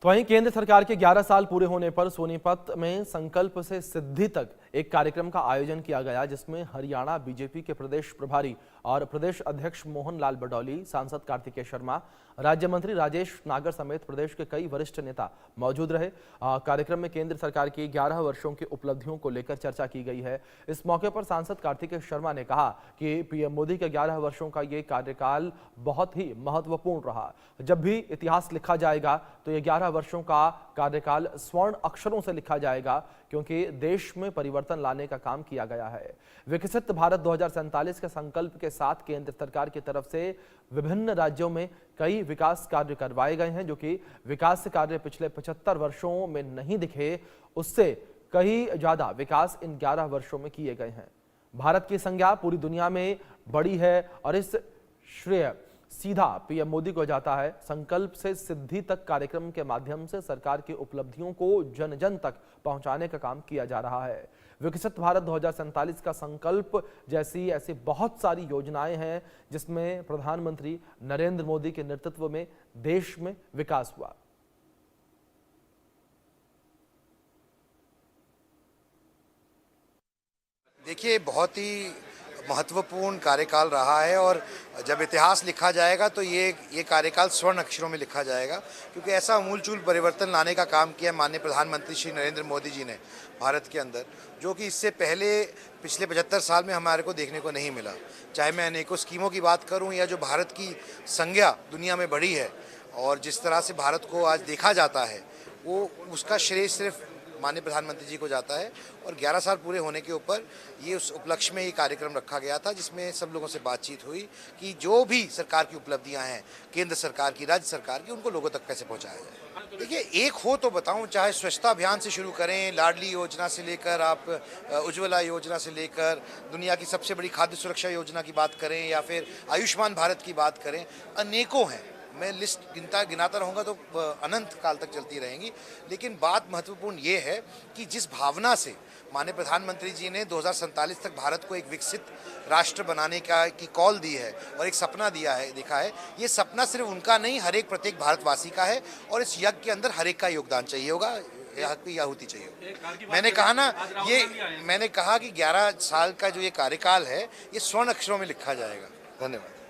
तो वहीं केंद्र सरकार के 11 साल पूरे होने पर सोनीपत में संकल्प से सिद्धि तक एक कार्यक्रम का आयोजन किया गया, जिसमें हरियाणा बीजेपी के प्रदेश प्रभारी और प्रदेश अध्यक्ष मोहन लाल बडौली, सांसद कार्तिकेय शर्मा, राज्य मंत्री राजेश नागर समेत प्रदेश के कई वरिष्ठ नेता मौजूद रहे। कार्यक्रम में केंद्र सरकार की 11 वर्षों की उपलब्धियों को लेकर चर्चा की गई है। इस मौके पर सांसद कार्तिकेय शर्मा ने कहा कि पीएम मोदी के 11 वर्षों का ये कार्यकाल बहुत ही महत्वपूर्ण रहा। जब भी इतिहास लिखा जाएगा तो ये 11 वर्षों का कार्यकाल स्वर्ण अक्षरों से लिखा जाएगा, क्योंकि देश में परिवर्तन लाने का काम किया गया है। विकसित भारत 2047 के संकल्प के साथ केंद्र सरकार की तरफ से विभिन्न राज्यों में कई विकास कार्य करवाए गए हैं, जो कि विकास कार्य पिछले 75 वर्षों में नहीं दिखे, उससे कहीं ज्यादा विकास इन 11 वर्षों में किए गए हैं। भारत की संज्ञा पूरी दुनिया में बड़ी है और इस श्रेय सीधा पीएम मोदी को जाता है। संकल्प से सिद्धि तक कार्यक्रम के माध्यम से सरकार की उपलब्धियों को जन जन तक पहुंचाने का काम किया जा रहा है। विकसित भारत 2047 का संकल्प जैसी ऐसी बहुत सारी योजनाएं हैं, जिसमें प्रधानमंत्री नरेंद्र मोदी के नेतृत्व में देश में विकास हुआ। देखिए, बहुत ही महत्वपूर्ण कार्यकाल रहा है और जब इतिहास लिखा जाएगा तो ये कार्यकाल स्वर्ण अक्षरों में लिखा जाएगा, क्योंकि ऐसा अमूलचूल परिवर्तन लाने का काम किया माननीय प्रधानमंत्री श्री नरेंद्र मोदी जी ने भारत के अंदर, जो कि इससे पहले पिछले 75 साल में हमारे को देखने को नहीं मिला। चाहे मैं अनेकों स्कीमों की बात करूं या जो भारत की संज्ञा दुनिया में बढ़ी है और जिस तरह से भारत को आज देखा जाता है, वो उसका श्रेय सिर्फ माननीय प्रधानमंत्री जी को जाता है। और 11 साल पूरे होने के ऊपर ये उस उपलक्ष्य में ये कार्यक्रम रखा गया था, जिसमें सब लोगों से बातचीत हुई कि जो भी सरकार की उपलब्धियां हैं, केंद्र सरकार की, राज्य सरकार की, उनको लोगों तक कैसे पहुंचाया जाए। देखिए, एक हो तो बताऊं, चाहे स्वच्छता अभियान से शुरू करें, लाडली योजना से लेकर आप उज्ज्वला योजना से लेकर दुनिया की सबसे बड़ी खाद्य सुरक्षा योजना की बात करें या फिर आयुष्मान भारत की बात करें, अनेकों हैं। मैं लिस्ट गिनाता रहूँगा तो अनंत काल तक चलती रहेंगी। लेकिन बात महत्वपूर्ण ये है कि जिस भावना से माननीय प्रधानमंत्री जी ने 2047 तक भारत को एक विकसित राष्ट्र बनाने की कॉल दी है और एक सपना देखा है, ये सपना सिर्फ उनका नहीं, हर एक प्रत्येक भारतवासी का है। और इस यज्ञ के अंदर हर एक का योगदान चाहिए होगा, आहुति चाहिए होगी। मैंने कहा कि 11 साल का जो ये कार्यकाल है, ये स्वर्ण अक्षरों में लिखा जाएगा। धन्यवाद।